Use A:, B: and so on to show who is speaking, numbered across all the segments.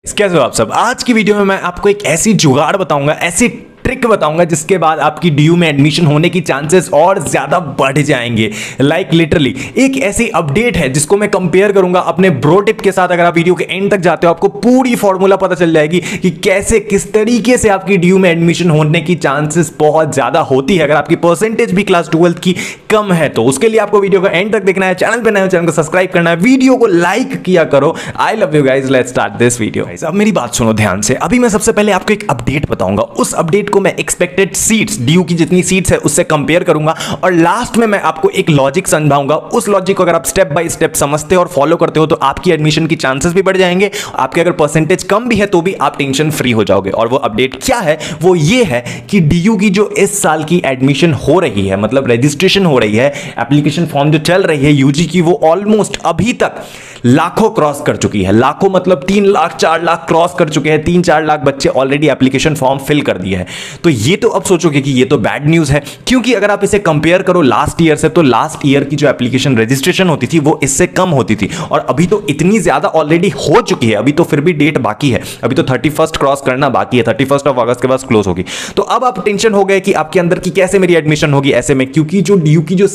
A: कैसे हो आप सब। आज की वीडियो में मैं आपको एक ऐसी जुगाड़ बताऊंगा, ऐसी ट्रिक बताऊंगा जिसके बाद आपकी डीयू में एडमिशन होने की चांसेस और ज्यादा बढ़ जाएंगे। लाइक लिटरली एक ऐसी अपडेट है जिसको मैं कंपेयर करूंगा अपने ब्रो टिप के साथ। अगर आप वीडियो के एंड तक जाते हो आपको पूरी फॉर्मूला पता चल जाएगी कि कैसे किस तरीके से आपकी डीयू में एडमिशन होने की चांसेस बहुत ज्यादा होती है अगर आपकी परसेंटेज भी क्लास 12th की कम है। तो उसके लिए आपको वीडियो का एंड तक देखना है, चैनल पे नए हो चैनल को सब्सक्राइब करना है, वीडियो को लाइक किया करो। I love you guys, let's start this video. अब मेरी बात सुनो ध्यान से। अभी मैं सबसे पहले आपको एक अपडेट बताऊंगा, उस अपडेट को मैं एक्सपेक्टेड सीट्स डीयू की जितनी सीट्स है उससे कंपेयर करूंगा और लास्ट में मैं आपको एक लॉजिक समझाऊंगा। उस लॉजिक को अगर आप स्टेप बाय स्टेप समझते हो और फॉलो करते हो तो आपकी एडमिशन की चांसेस भी बढ़ जाएंगे। आपके अगर परसेंटेज कम भी है तो भी आप टेंशन फ्री हो जाओगे। और वो अपडेट क्या है, वो ये है कि डीयू की जो इस साल की एडमिशन हो रही है, मतलब रजिस्ट्रेशन हो रही है, एप्लीकेशन फॉर्म जो चल रही है यूजी की, वो ऑलमोस्ट अभी तक लाखों क्रॉस कर चुकी है। लाखों मतलब 3 लाख 4 लाख क्रॉस कर चुके हैं। 3-4 लाख बच्चे ऑलरेडी एप्लीकेशन फॉर्म फिल कर दिए हैं। तो ये तो अब सोचोगे कि ये तो बैड न्यूज है, क्योंकि अगर आप इसे कंपेयर करो लास्ट ईयर से तो लास्ट ईयर की जो एप्लीकेशन रजिस्ट्रेशन होती थी वो इससे कम होती थी और अभी तो इतनी ज्यादा ऑलरेडी हो चुकी है। अभी तो फिर भी डेट बाकी है, अभी तो 31st क्रॉस करना बाकी है, 31 अगस्त के बाद क्लोज होगी। तो अब आप टेंशन हो गए कि आपके अंदर की कैसे मेरी एडमिशन होगी ऐसे में, क्योंकि जो डीयू की जो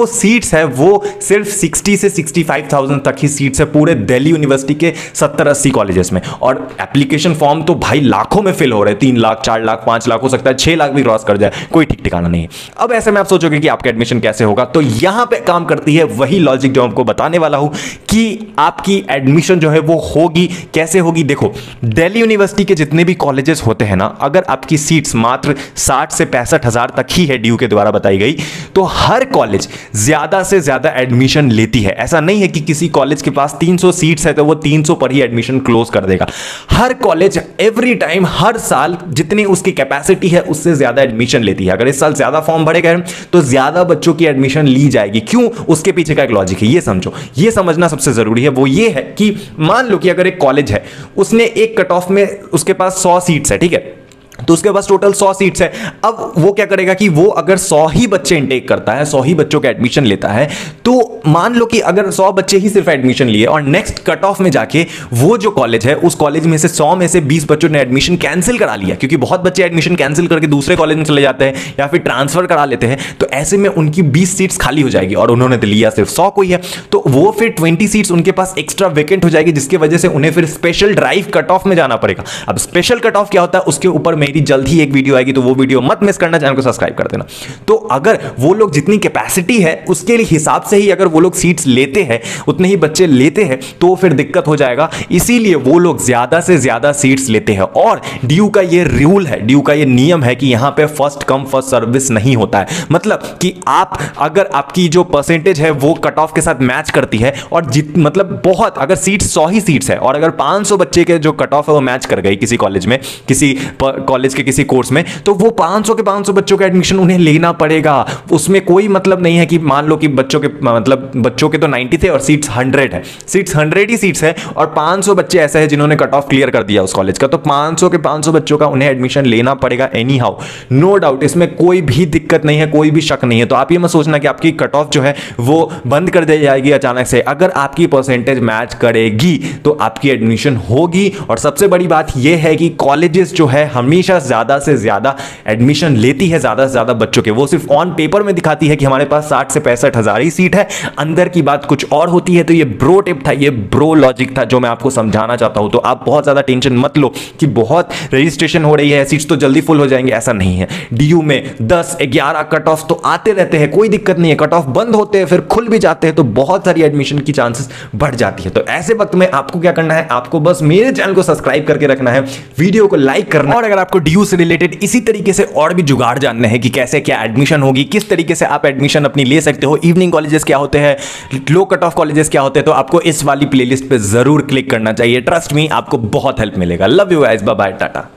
A: सीट्स है वो सिर्फ 60 से 65,000 तक ही सीट्स है पूरे दिल्ली यूनिवर्सिटी के 70-80 कॉलेजेस में। और एप्लीकेशन फॉर्म तो भाई लाखों में फिल हो रहे हैं, 3 लाख 4 लाख 5 लाख, हो सकता है 6 लाख भी क्रॉस कर जाए, कोई ठीक ठिकाना नहीं है। अब ऐसे में आप सोचोगे कि आपका एडमिशन कैसे होगा, तो यहां पे काम करती है वही लॉजिक जो आपको बताने वाला हूं कि आपकी एडमिशन जो है वो होगी कैसे होगी। देखो, दिल्ली यूनिवर्सिटी के जितने भी कॉलेजेस होते हैं ना, अगर आपकी सीट्स मात्र 60 से 65,000 तक ही है डीयू के द्वारा बताई गई, तो हर कॉलेज ज्यादा से ज्यादा एडमिशन लेती है। ऐसा नहीं है कि किसी कॉलेज के पास 300 सीट्स है तो वो 300 पर ही एडमिशन क्लोज कर देगा। हर कॉलेज एवरी टाइम, हर साल जितनी उसकी कैपेसिटी है उससे ज्यादा एडमिशन लेती है। अगर इस साल ज्यादा फॉर्म भरे गए तो ज्यादा बच्चों की एडमिशन ली जाएगी। क्यों? उसके पीछे का एक लॉजिक है, ये समझो। ये समझना सबसे जरूरी है। वो ये है कि मान लो कि अगर एक कॉलेज है, उसने एक कट ऑफ में उसके पास 100 सीट्स है, ठीक है, तो उसके पास टोटल 100 सीट्स है। अब वो क्या करेगा कि वो अगर 100 ही बच्चे इंटेक करता है, 100 ही बच्चों का एडमिशन लेता है, तो मान लो कि अगर 100 बच्चे ही सिर्फ एडमिशन लिए और नेक्स्ट कट ऑफ में जाके वो जो कॉलेज है उस कॉलेज में से 100 में से 20 बच्चों ने एडमिशन कैंसिल करा लिया, क्योंकि बहुत बच्चे एडमिशन कैंसिल करके दूसरे कॉलेज में चले जाते हैं या फिर ट्रांसफर करा लेते हैं, तो ऐसे में उनकी 20 सीट्स खाली हो जाएगी और उन्होंने तो लिया सिर्फ 100 को ही है, तो वो फिर 20 सीट्स उनके पास एक्स्ट्रा वेकेंट हो जाएगी, जिसकी वजह से उन्हें फिर स्पेशल ड्राइव कट ऑफ में जाना पड़ेगा। अब स्पेशल कट ऑफ क्या होता है उसके ऊपर मेरी जल्द ही एक वीडियो आएगी, तो वो वीडियो मत मिस करना, चैनल को सब्सक्राइब कर देना। तो अगर वो लोग जितनी कैपेसिटी है उसके हिसाब से ही अगर वो लोग सीट्स लेते हैं, उतने ही बच्चे लेते हैं, तो फिर दिक्कत हो जाएगा। इसीलिए वो लोग ज्यादा से ज्यादा सीट्स लेते हैं। और डीयू का ये रूल है, डीयू का ये नियम है कि यहां पे फर्स्ट कम फर्स्ट सर्विस नहीं होता है। मतलब कि आप अगर आपकी जो परसेंटेज है वो कट ऑफ के साथ मैच करती है और मतलब बहुत, अगर सीट्स 100 ही सीट्स है और अगर 500 बच्चे के जो कट ऑफ है वो मैच कर गई किसी कॉलेज में, किसी कॉलेज के किसी कोर्स में, तो वो 500 के 500 बच्चों का एडमिशन उन्हें लेना पड़ेगा। उसमें कोई मतलब नहीं है कि मान लो कि बच्चों के तो 90 थे और सीट्स 100 है, सीट्स 100 ही सीट्स है और 500 बच्चे ऐसे हैं जिन्होंने कट ऑफ क्लियर कर दिया उस कॉलेज का, तो 500 के 500 बच्चों का उन्हें एडमिशन लेना पड़ेगा एनी हाउ, नो डाउट। इसमें कोई भी दिक्कत नहीं है, कोई भी शक नहीं है। तो आप ये मत सोचना कि आपकी कट ऑफ जो है वो बंद कर दी जाएगी अचानक से। अगर आपकी परसेंटेज मैच करेगी तो आपकी एडमिशन होगी। और सबसे बड़ी बात यह है कि कॉलेजेस जो है हमेशा ज्यादा से ज्यादा एडमिशन लेती है, ज्यादा से ज्यादा बच्चों के। वो सिर्फ ऑन पेपर में दिखाती है कि हमारे पास 60 से 65,000 ही सीट है, अंदर की बात कुछ और होती है। तो ये ब्रो टिप था, ये ब्रो लॉजिक था जो मैं आपको समझाना चाहता हूं। तो आप बहुत ज्यादा टेंशन मत लो कि बहुत रजिस्ट्रेशन हो रही है, सीट्स तो जल्दी फुल हो जाएंगे, ऐसा नहीं है। डीयू में 10-11 कट ऑफ तो आते रहते हैं, कोई दिक्कत नहीं है। कट ऑफ बंद होते हैं फिर खुल भी जाते हैं, तो बहुत सारी एडमिशन की चांसेस बढ़ जाती है। तो ऐसे वक्त में आपको क्या करना है, आपको बस मेरे चैनल को सब्सक्राइब करके रखना है, वीडियो को लाइक करना है। और अगर आपको डीयू से रिलेटेड इसी तरीके से और भी जुगाड़ जानने हैं कि कैसे क्या एडमिशन होगी, किस तरीके से आप एडमिशन अपनी ले सकते हो, इवनिंग कॉलेजेस क्या होते हैं, लो कट ऑफ कॉलेजेस क्या होते हैं, तो आपको इस वाली प्लेलिस्ट पे जरूर क्लिक करना चाहिए। ट्रस्ट मी, आपको बहुत हेल्प मिलेगा। Love you guys, bye bye, Tata.